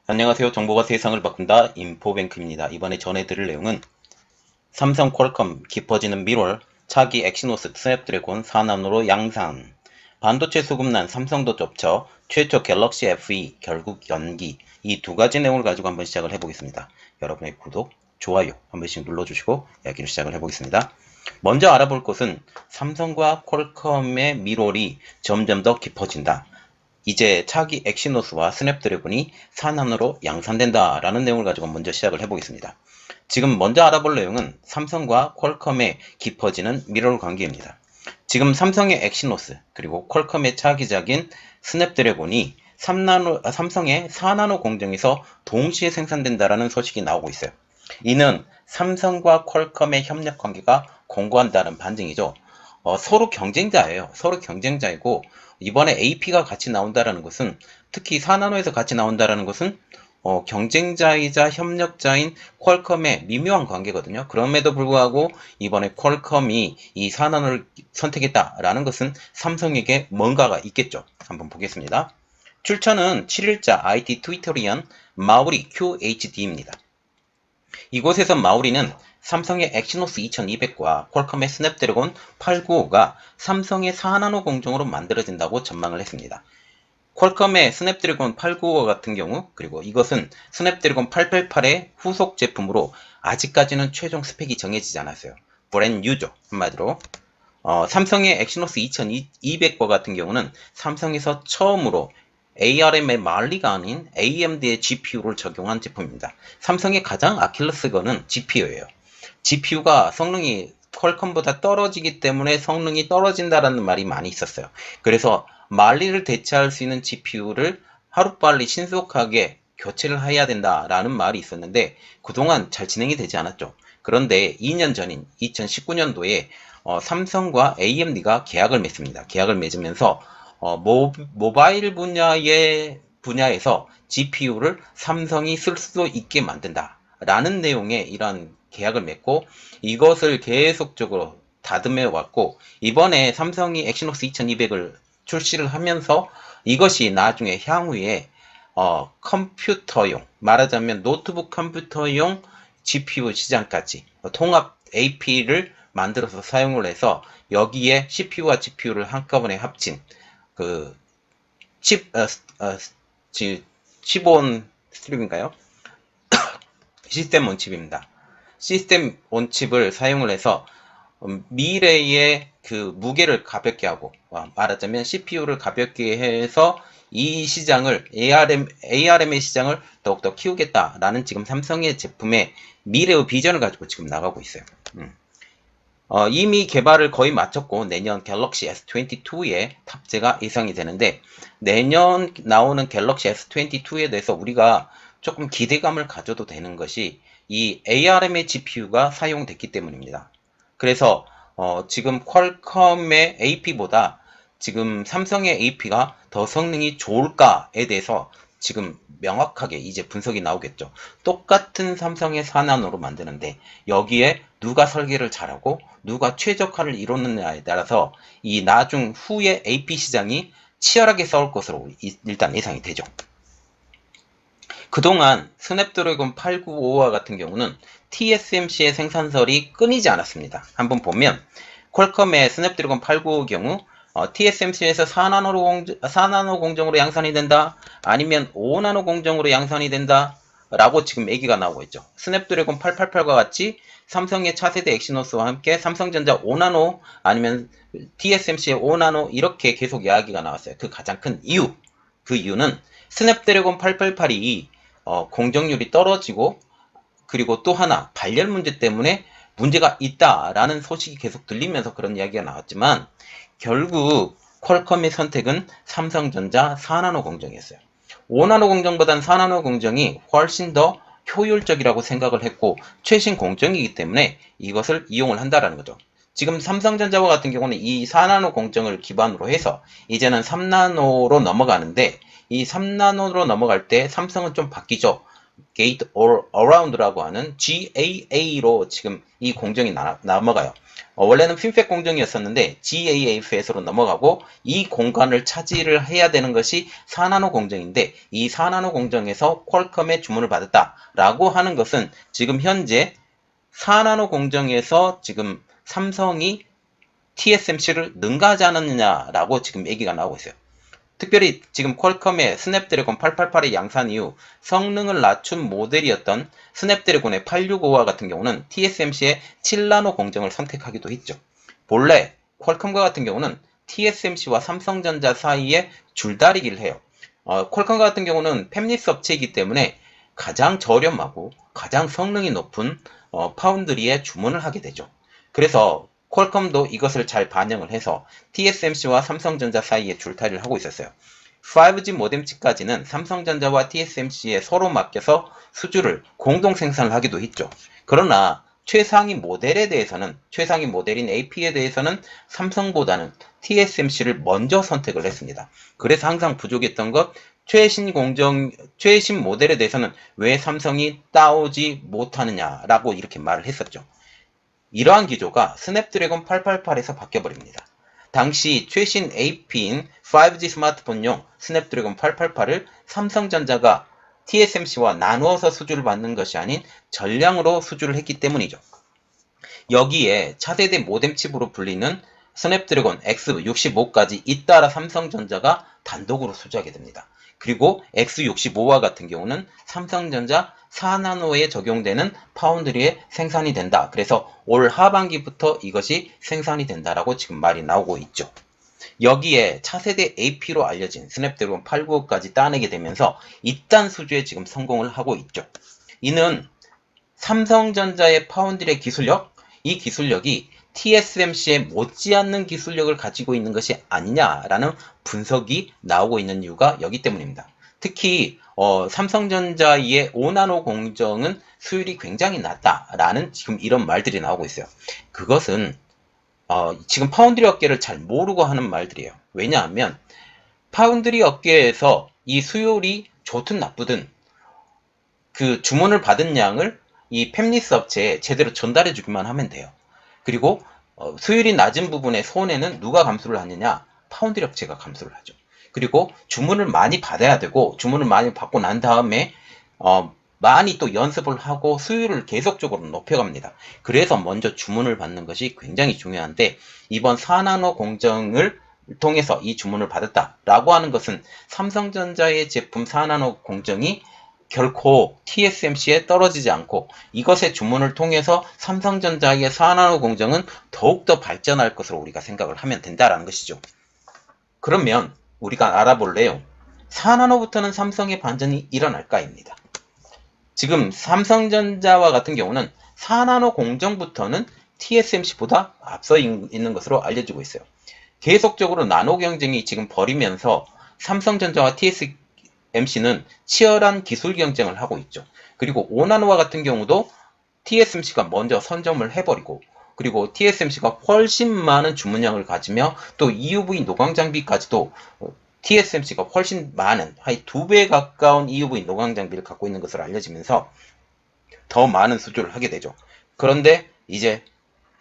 안녕하세요. 정보가 세상을 바꾼다. 인포뱅크입니다. 이번에 전해드릴 내용은 삼성 퀄컴 깊어지는 mirror, 차기 엑시노스 스냅드래곤 4나노로 양산, 반도체 수급난 삼성도 좁혀 최초 갤럭시 FE 결국 연기, 이 두 가지 내용을 가지고 한번 시작을 해보겠습니다. 여러분의 구독, 좋아요 한 번씩 눌러주시고 이야기를 시작을 해보겠습니다. 먼저 알아볼 것은 삼성과 퀄컴의 mirror이 점점 더 깊어진다. 이제 차기 엑시노스와 스냅드래곤이 4나노로 양산된다라는 내용을 가지고 먼저 시작을 해보겠습니다. 지금 먼저 알아볼 내용은 삼성과 퀄컴의 깊어지는 미러럴 관계입니다. 지금 삼성의 엑시노스 그리고 퀄컴의 차기작인 스냅드래곤이 삼성의 4나노 공정에서 동시에 생산된다라는 소식이 나오고 있어요. 이는 삼성과 퀄컴의 협력 관계가 공고한다는 반증이죠. 서로 경쟁자예요. 서로 경쟁자이고 이번에 AP가 같이 나온다라는 것은 특히 4나노에서 같이 나온다라는 것은 경쟁자이자 협력자인 퀄컴의 미묘한 관계거든요. 그럼에도 불구하고 이번에 퀄컴이 이 4나노를 선택했다라는 것은 삼성에게 뭔가가 있겠죠. 한번 보겠습니다. 출처는 7일자 IT 트위터리언 마우리 QHD입니다. 이곳에서 마우리는 삼성의 엑시노스 2200과 퀄컴의 스냅드래곤 895가 삼성의 4나노 공정으로 만들어진다고 전망을 했습니다. 퀄컴의 스냅드래곤 895 같은 경우, 그리고 이것은 스냅드래곤 888의 후속 제품으로 아직까지는 최종 스펙이 정해지지 않았어요. 브랜 뉴죠. 한마디로. 삼성의 엑시노스 2200과 같은 경우는 삼성에서 처음으로 ARM의 말리가 아닌 AMD의 GPU를 적용한 제품입니다. 삼성의 가장 아킬레스건은 GPU예요. GPU가 성능이 퀄컴보다 떨어지기 때문에 성능이 떨어진다라는 말이 많이 있었어요. 그래서 말리를 대체할 수 있는 GPU를 하루빨리 신속하게 교체를 해야 된다라는 말이 있었는데 그동안 잘 진행이 되지 않았죠. 그런데 2년 전인 2019년도에 삼성과 AMD가 계약을 맺습니다. 계약을 맺으면서 모바일 분야에서 GPU를 삼성이 쓸 수 있게 만든다 라는 내용의 이런 계약을 맺고 이것을 계속적으로 다듬해 왔고 이번에 삼성이 엑시노스 2200을 출시를 하면서 이것이 나중에 향후에 컴퓨터용, 말하자면 노트북 컴퓨터용 GPU 시장까지 통합 AP를 만들어서 사용을 해서 여기에 CPU와 GPU를 한꺼번에 합친 그 칩온 스트립인가요? 시스템 온 칩입니다. 시스템 온 칩을 사용을 해서 미래의 그 무게를 가볍게 하고 말하자면 CPU를 가볍게 해서 이 시장을 ARM의 시장을 더욱더 키우겠다라는 지금 삼성의 제품의 미래의 비전을 가지고 지금 나가고 있어요. 이미 개발을 거의 마쳤고 내년 갤럭시 S22에 탑재가 예상이 되는데 내년 나오는 갤럭시 S22에 대해서 우리가 조금 기대감을 가져도 되는 것이 이 ARM의 GPU가 사용됐기 때문입니다. 그래서 지금 퀄컴의 AP보다 지금 삼성의 AP가 더 성능이 좋을까에 대해서 지금 명확하게 이제 분석이 나오겠죠. 똑같은 삼성의 4나노로 만드는데 여기에 누가 설계를 잘하고 누가 최적화를 이루느냐에 따라서 이 나중 후의 AP 시장이 치열하게 싸울 것으로 일단 예상이 되죠. 그동안 스냅드래곤 895와 같은 경우는 TSMC의 생산설이 끊이지 않았습니다. 한번 보면 퀄컴의 스냅드래곤 895 경우 TSMC에서 4나노 공정으로 양산이 된다 아니면 5나노 공정으로 양산이 된다 라고 지금 얘기가 나오고 있죠. 스냅드래곤 888과 같이 삼성의 차세대 엑시노스와 함께 삼성전자 5나노 아니면 TSMC의 5나노 이렇게 계속 이야기가 나왔어요. 그 가장 큰 이유, 그 이유는 스냅드래곤 888이 공정률이 떨어지고 그리고 또 하나 발열 문제 때문에 문제가 있다라는 소식이 계속 들리면서 그런 이야기가 나왔지만 결국 퀄컴의 선택은 삼성전자 4나노 공정이었어요. 5나노 공정보다는 4나노 공정이 훨씬 더 효율적이라고 생각을 했고 최신 공정이기 때문에 이것을 이용을 한다라는 거죠. 지금 삼성전자와 같은 경우는 이 4나노 공정을 기반으로 해서 이제는 3나노로 넘어가는데 이 3나노로 넘어갈 때 삼성은 좀 바뀌죠. Gate All Around라고 하는 GAA로 지금 이 공정이 넘어가요. 원래는 핀팩 공정이었었는데 GAAFS로 넘어가고 이 공간을 차지를 해야 되는 것이 4나노 공정인데 이 4나노 공정에서 퀄컴의 주문을 받았다라고 하는 것은 지금 현재 4나노 공정에서 지금 삼성이 TSMC를 능가하지 않았느냐라고 지금 얘기가 나오고 있어요. 특별히 지금 퀄컴의 스냅드래곤 888의 양산 이후 성능을 낮춘 모델이었던 스냅드래곤의 865와 같은 경우는 TSMC의 7나노 공정을 선택하기도 했죠. 본래 퀄컴과 같은 경우는 TSMC와 삼성전자 사이에 줄다리기를 해요. 퀄컴 같은 경우는 팹리스 업체이기 때문에 가장 저렴하고 가장 성능이 높은 파운드리에 주문을 하게 되죠. 그래서 퀄컴도 이것을 잘 반영을 해서 TSMC와 삼성전자 사이에 줄타리를 하고 있었어요. 5G 모뎀치까지는 삼성전자와 TSMC에 서로 맡겨서 수주를 공동 생산을 하기도 했죠. 그러나 최상위 모델에 대해서는, 최상위 모델인 AP에 대해서는 삼성보다는 TSMC를 먼저 선택을 했습니다. 그래서 항상 부족했던 것, 최신 모델에 대해서는 왜 삼성이 따오지 못하느냐라고 이렇게 말을 했었죠. 이러한 기조가 스냅드래곤 888에서 바뀌어버립니다. 당시 최신 AP인 5G 스마트폰용 스냅드래곤 888을 삼성전자가 TSMC와 나누어서 수주를 받는 것이 아닌 전량으로 수주를 했기 때문이죠. 여기에 차세대 모뎀 칩으로 불리는 스냅드래곤 X65까지 잇따라 삼성전자가 단독으로 수주하게 됩니다. 그리고 X65와 같은 경우는 삼성전자 4나노에 적용되는 파운드리에 생산이 된다. 그래서 올 하반기부터 이것이 생산이 된다라고 지금 말이 나오고 있죠. 여기에 차세대 AP로 알려진 스냅드래곤 895까지 따내게 되면서 이딴 수주에 지금 성공을 하고 있죠. 이는 삼성전자의 파운드리의 기술력, 이 기술력이 TSMC에 못지않는 기술력을 가지고 있는 것이 아니냐라는 분석이 나오고 있는 이유가 여기 때문입니다. 특히 삼성전자의 5나노 공정은 수율이 굉장히 낮다라는 지금 이런 말들이 나오고 있어요. 그것은 지금 파운드리 업계를 잘 모르고 하는 말들이에요. 왜냐하면 파운드리 업계에서 이 수율이 좋든 나쁘든 그 주문을 받은 양을 이 팹리스 업체에 제대로 전달해 주기만 하면 돼요. 그리고 수율이 낮은 부분의 손해는 누가 감수를 하느냐? 파운드리 업체가 감수를 하죠. 그리고 주문을 많이 받아야 되고 주문을 많이 받고 난 다음에 많이 또 연습을 하고 수율을 계속적으로 높여갑니다. 그래서 먼저 주문을 받는 것이 굉장히 중요한데 이번 4나노 공정을 통해서 이 주문을 받았다라고 하는 것은 삼성전자의 제품 4나노 공정이 결코 TSMC에 떨어지지 않고 이것의 주문을 통해서 삼성전자의 4나노 공정은 더욱더 발전할 것으로 우리가 생각을 하면 된다는 것이죠. 그러면 우리가 알아볼 내용 4나노부터는 삼성의 반전이 일어날까입니다. 지금 삼성전자와 같은 경우는 4나노 공정부터는 TSMC보다 앞서 있는 것으로 알려지고 있어요. 계속적으로 나노 경쟁이 지금 벌이면서 삼성전자와 TSMC는 치열한 기술 경쟁을 하고 있죠. 그리고 5나노와 같은 경우도 TSMC가 먼저 선점을 해버리고 그리고 TSMC가 훨씬 많은 주문량을 가지며 또 EUV 노광 장비까지도 TSMC가 훨씬 많은, 한 2배 가까운 EUV 노광 장비를 갖고 있는 것으로 알려지면서 더 많은 수주를 하게 되죠. 그런데 이제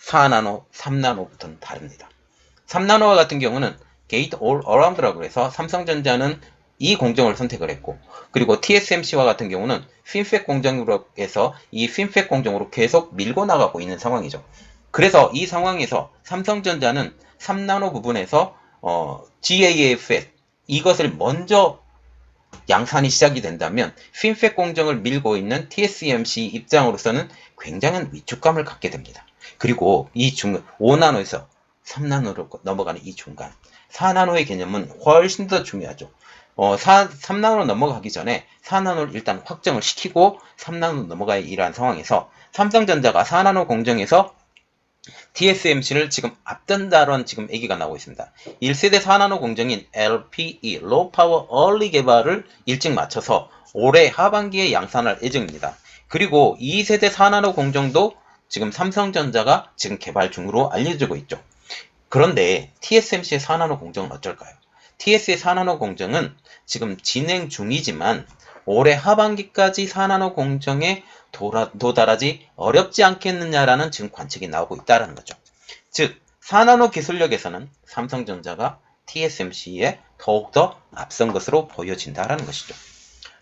4나노, 3나노부터는 다릅니다. 3나노와 같은 경우는 게이트 올 어라운드라고 해서 삼성전자는 이 공정을 선택을 했고 그리고 TSMC와 같은 경우는 핀팩 공정으로 해서 이 핀팩 공정으로 계속 밀고 나가고 있는 상황이죠. 그래서 이 상황에서 삼성전자는 3나노 부분에서 GAAFS 이것을 먼저 양산이 시작이 된다면 핀팩 공정을 밀고 있는 TSMC 입장으로서는 굉장한 위축감을 갖게 됩니다. 그리고 이 5나노에서 3나노로 넘어가는 이 중간 4나노의 개념은 훨씬 더 중요하죠. 3나노로 넘어가기 전에 4나노를 일단 확정을 시키고 3나노로 넘어가야 이러한 상황에서 삼성전자가 4나노 공정에서 TSMC를 지금 앞둔다는 지금 얘기가 나오고 있습니다. 1세대 4나노 공정인 LPE, Low Power Early 개발을 일찍 마쳐서 올해 하반기에 양산할 예정입니다. 그리고 2세대 4나노 공정도 지금 삼성전자가 지금 개발 중으로 알려지고 있죠. 그런데 TSMC의 4나노 공정은 어쩔까요? TS의 4나노 공정은 지금 진행 중이지만 올해 하반기까지 4나노 공정에 도달하지 어렵지 않겠느냐라는 지금 관측이 나오고 있다는 거죠. 즉 4나노 기술력에서는 삼성전자가 TSMC에 더욱더 앞선 것으로 보여진다는 것이죠.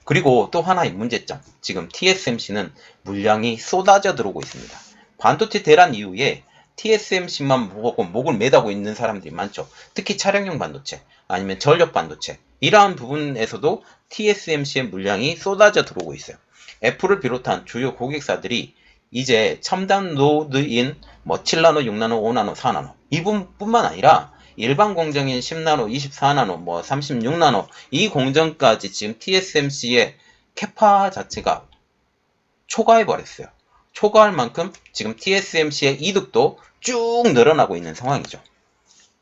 그리고 또 하나의 문제점, 지금 TSMC는 물량이 쏟아져 들어오고 있습니다. 반도체 대란 이후에 TSMC만 보고 목을 매다고 있는 사람들이 많죠. 특히 차량용 반도체, 아니면 전력 반도체, 이러한 부분에서도 TSMC의 물량이 쏟아져 들어오고 있어요. 애플을 비롯한 주요 고객사들이 이제 첨단 노드인 7나노, 6나노, 5나노, 4나노 이 부분뿐만 아니라 일반 공정인 10나노, 24나노, 36나노 이 공정까지 지금 TSMC의 캐파 자체가 초과해버렸어요. 초과할 만큼 지금 TSMC의 이득도 쭉 늘어나고 있는 상황이죠.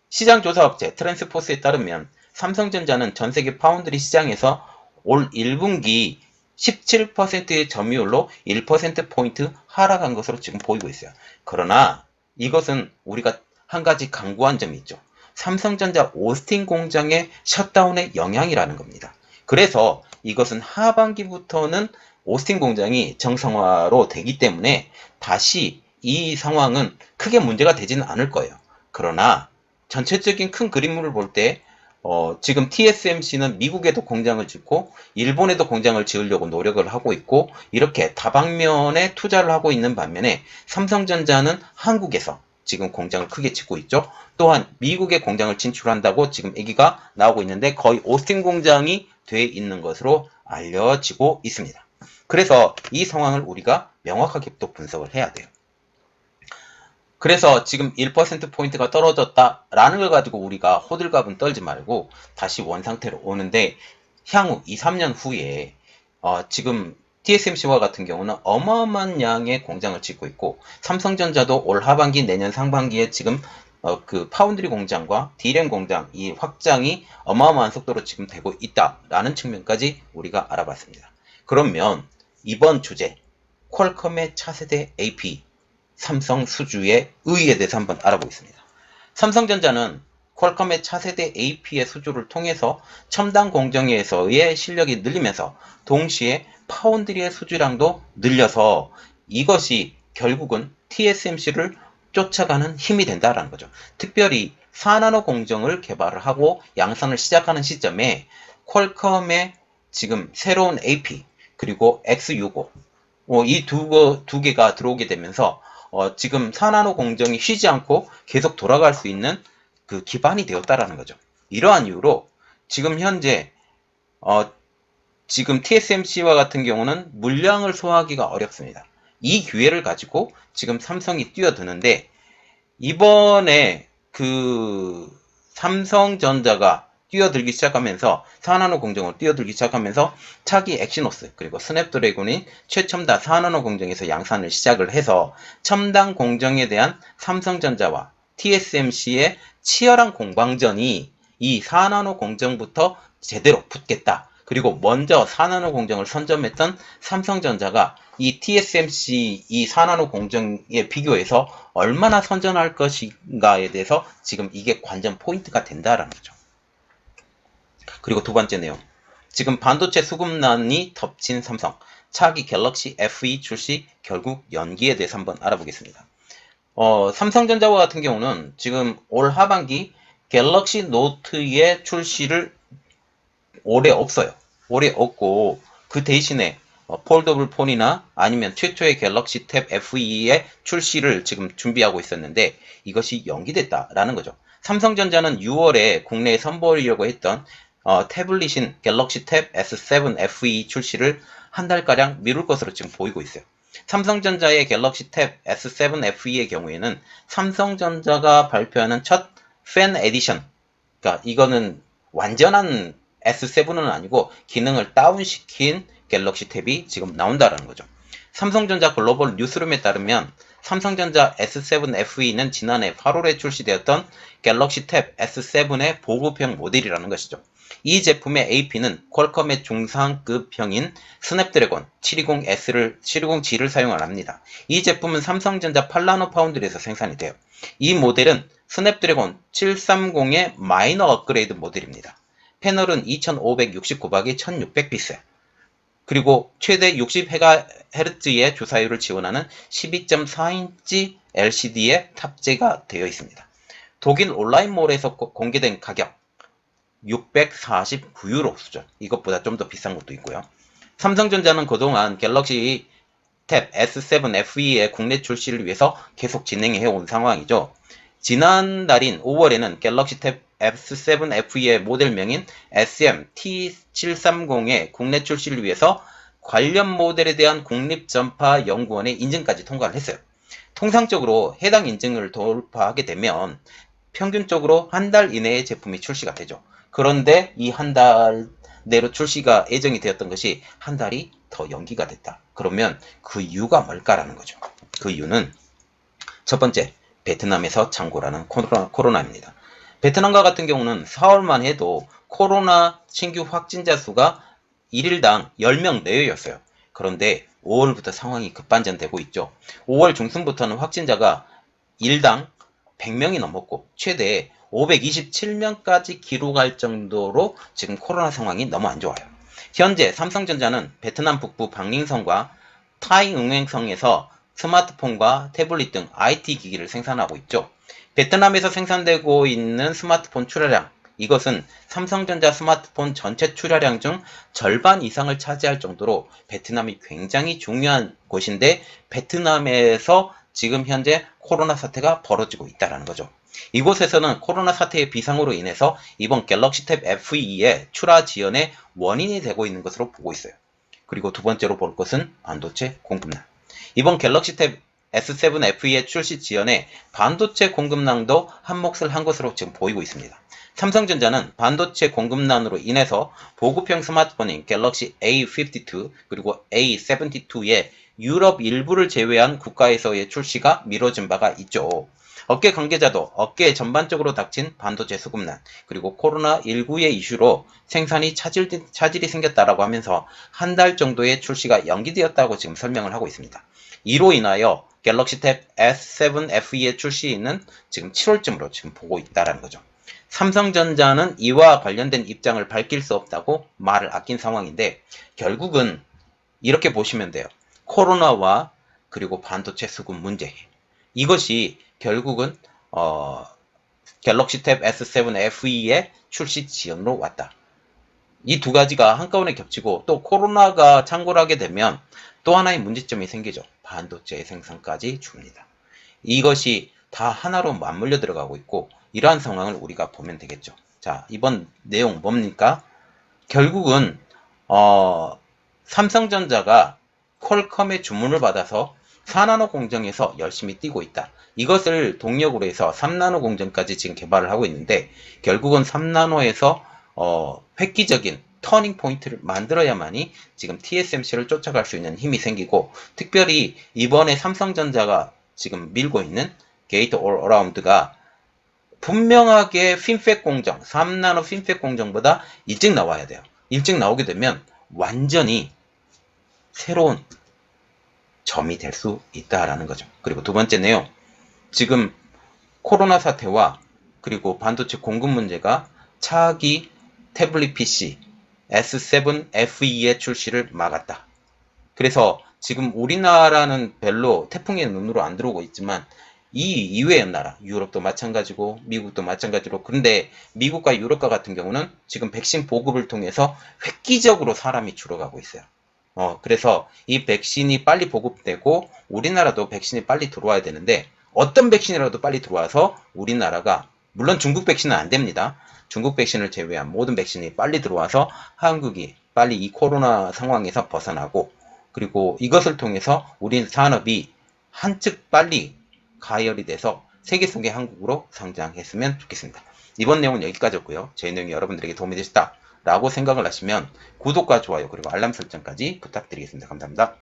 시장조사업체 트랜스포스에 따르면 삼성전자는 전세계 파운드리 시장에서 올 1분기 17%의 점유율로 1%포인트 하락한 것으로 지금 보이고 있어요. 그러나 이것은 우리가 한 가지 강구한 점이 있죠. 삼성전자 오스틴 공장의 셧다운의 영향이라는 겁니다. 그래서 이것은 하반기부터는 오스틴 공장이 정상화로 되기 때문에 다시 이 상황은 크게 문제가 되지는 않을 거예요. 그러나 전체적인 큰 그림을 볼 때 지금 TSMC는 미국에도 공장을 짓고 일본에도 공장을 지으려고 노력을 하고 있고 이렇게 다방면에 투자를 하고 있는 반면에 삼성전자는 한국에서 지금 공장을 크게 짓고 있죠. 또한 미국에 공장을 진출한다고 지금 얘기가 나오고 있는데 거의 오스틴 공장이 돼 있는 것으로 알려지고 있습니다. 그래서 이 상황을 우리가 명확하게 또 분석을 해야 돼요. 그래서 지금 1%포인트가 떨어졌다라는 걸 가지고 우리가 호들갑은 떨지 말고 다시 원상태로 오는데 향후 2, 3년 후에 지금 TSMC와 같은 경우는 어마어마한 양의 공장을 짓고 있고 삼성전자도 올 하반기 내년 상반기에 지금 그 파운드리 공장과 D램 공장 이 확장이 어마어마한 속도로 지금 되고 있다라는 측면까지 우리가 알아봤습니다. 그러면 이번 주제 퀄컴의 차세대 AP 삼성 수주의 의의에 대해서 한번 알아보겠습니다. 삼성전자는 퀄컴의 차세대 AP의 수주를 통해서 첨단 공정에서의 실력이 늘리면서 동시에 파운드리의 수주량도 늘려서 이것이 결국은 TSMC를 쫓아가는 힘이 된다라는 거죠. 특별히 4나노 공정을 개발을 하고 양산을 시작하는 시점에 퀄컴의 지금 새로운 AP 그리고 X65 이 두 개가 들어오게 되면서 지금 4나노 공정이 쉬지 않고 계속 돌아갈 수 있는 그 기반이 되었다라는 거죠. 이러한 이유로 지금 현재 지금 TSMC와 같은 경우는 물량을 소화하기가 어렵습니다. 이 기회를 가지고 지금 삼성이 뛰어드는데 이번에 그 삼성전자가 뛰어들기 시작하면서 4나노 공정을 뛰어들기 시작하면서 차기 엑시노스 그리고 스냅드래곤인 최첨단 4나노 공정에서 양산을 시작을 해서 첨단 공정에 대한 삼성전자와 TSMC의 치열한 공방전이 이 4나노 공정부터 제대로 붙겠다. 그리고 먼저 4나노 공정을 선점했던 삼성전자가 이 TSMC 이 4나노 공정에 비교해서 얼마나 선전할 것인가에 대해서 지금 이게 관전 포인트가 된다라는 거죠. 그리고 두 번째 내용. 지금 반도체 수급난이 덮친 삼성. 차기 갤럭시 FE 출시 결국 연기에 대해서 한번 알아보겠습니다. 삼성전자와 같은 경우는 지금 올 하반기 갤럭시 노트의 출시를 올해 없어요. 올해 없고 그 대신에 폴더블 폰이나 아니면 최초의 갤럭시 탭 FE의 출시를 지금 준비하고 있었는데 이것이 연기됐다라는 거죠. 삼성전자는 6월에 국내에 선보이려고 했던 태블릿인 갤럭시 탭 S7 FE 출시를 한 달가량 미룰 것으로 지금 보이고 있어요. 삼성전자의 갤럭시 탭 S7 FE의 경우에는 삼성전자가 발표하는 첫 팬 에디션, 그러니까 이거는 완전한 S7은 아니고 기능을 다운시킨 갤럭시 탭이 지금 나온다라는 거죠. 삼성전자 글로벌 뉴스룸에 따르면 삼성전자 S7 FE는 지난해 8월에 출시되었던 갤럭시 탭 S7의 보급형 모델이라는 것이죠. 이 제품의 AP는 퀄컴의 중상급형인 스냅드래곤 720G를 사용을 합니다. 이 제품은 삼성전자 8나노 파운드리에서 생산이 돼요. 이 모델은 스냅드래곤 730의 마이너 업그레이드 모델입니다. 패널은 2569박에 1600피스. 그리고 최대 60Hz의 주사율을 지원하는 12.4인치 LCD에 탑재가 되어 있습니다. 독일 온라인몰에서 공개된 가격 649유로 수준. 이것보다 좀 더 비싼 것도 있고요. 삼성전자는 그동안 갤럭시 탭 S7 FE의 국내 출시를 위해서 계속 진행해 온 상황이죠. 지난달인 5월에는 갤럭시 탭 S7 FE의 모델명인 SM-T730의 국내 출시를 위해서 관련 모델에 대한 국립전파연구원의 인증까지 통과를 했어요. 통상적으로 해당 인증을 돌파하게 되면 평균적으로 한 달 이내에 제품이 출시가 되죠. 그런데 이 한 달 내로 출시가 예정이 되었던 것이 한 달이 더 연기가 됐다. 그러면 그 이유가 뭘까라는 거죠. 그 이유는 첫 번째, 베트남에서 창궐하는 코로나입니다. 베트남과 같은 경우는 4월만 해도 코로나 신규 확진자 수가 1일당 10명 내외였어요. 그런데 5월부터 상황이 급반전되고 있죠. 5월 중순부터는 확진자가 일당 100명이 넘었고 최대 527명까지 기록할 정도로 지금 코로나 상황이 너무 안 좋아요. 현재 삼성전자는 베트남 북부 방寧성과 타이 응행성에서 스마트폰과 태블릿 등 IT 기기를 생산하고 있죠. 베트남에서 생산되고 있는 스마트폰 출하량, 이것은 삼성전자 스마트폰 전체 출하량 중 절반 이상을 차지할 정도로 베트남이 굉장히 중요한 곳인데 베트남에서 지금 현재 코로나 사태가 벌어지고 있다는 거죠. 이곳에서는 코로나 사태의 비상으로 인해서 이번 갤럭시 탭 FE의 출하 지연의 원인이 되고 있는 것으로 보고 있어요. 그리고 두 번째로 볼 것은 반도체 공급난. 이번 갤럭시 탭 S7 FE의 출시 지연에 반도체 공급난도 한몫을 한 것으로 지금 보이고 있습니다. 삼성전자는 반도체 공급난으로 인해서 보급형 스마트폰인 갤럭시 A52 그리고 A72의 유럽 일부를 제외한 국가에서의 출시가 미뤄진 바가 있죠. 업계 관계자도 업계에 전반적으로 닥친 반도체 수급난 그리고 코로나19의 이슈로 생산이 차질이 생겼다라고 하면서 한 달 정도의 출시가 연기되었다고 지금 설명을 하고 있습니다. 이로 인하여 갤럭시 탭 S7 FE의 출시는 지금 7월쯤으로 지금 보고 있다는 거죠. 삼성전자는 이와 관련된 입장을 밝힐 수 없다고 말을 아낀 상황인데 결국은 이렇게 보시면 돼요. 코로나와 그리고 반도체 수급 문제. 이것이 결국은 갤럭시 탭 S7 FE의 출시 지연으로 왔다. 이 두 가지가 한꺼번에 겹치고 또 코로나가 창궐하게 되면 또 하나의 문제점이 생기죠. 반도체 생산까지 줍니다. 이것이 다 하나로 맞물려 들어가고 있고 이러한 상황을 우리가 보면 되겠죠. 자, 이번 내용 뭡니까? 결국은 삼성전자가 퀄컴의 주문을 받아서 4나노 공정에서 열심히 뛰고 있다. 이것을 동력으로 해서 3나노 공정까지 지금 개발을 하고 있는데 결국은 3나노에서 획기적인 터닝 포인트를 만들어야만이 지금 TSMC를 쫓아갈 수 있는 힘이 생기고 특별히 이번에 삼성전자가 지금 밀고 있는 게이트 올 어라운드가 분명하게 핀팩 공정, 3나노 핀팩 공정보다 일찍 나와야 돼요. 일찍 나오게 되면 완전히 새로운 점이 될 수 있다라는 거죠. 그리고 두 번째 내용, 지금 코로나 사태와 그리고 반도체 공급 문제가 차기 태블릿 PC S7 FE의 출시를 막았다. 그래서 지금 우리나라는 별로 태풍의 눈으로 안 들어오고 있지만 이 이외의 나라, 유럽도 마찬가지고 미국도 마찬가지로 그런데 미국과 유럽과 같은 경우는 지금 백신 보급을 통해서 획기적으로 사람이 줄어가고 있어요. 그래서 이 백신이 빨리 보급되고 우리나라도 백신이 빨리 들어와야 되는데 어떤 백신이라도 빨리 들어와서 우리나라가 물론 중국 백신은 안 됩니다. 중국 백신을 제외한 모든 백신이 빨리 들어와서 한국이 빨리 이 코로나 상황에서 벗어나고 그리고 이것을 통해서 우리 산업이 한층 빨리 가열이 돼서 세계 속의 한국으로 성장했으면 좋겠습니다. 이번 내용은 여기까지였고요. 제 내용이 여러분들에게 도움이 되셨다 라고 생각을 하시면 구독과 좋아요 그리고 알람 설정까지 부탁드리겠습니다. 감사합니다.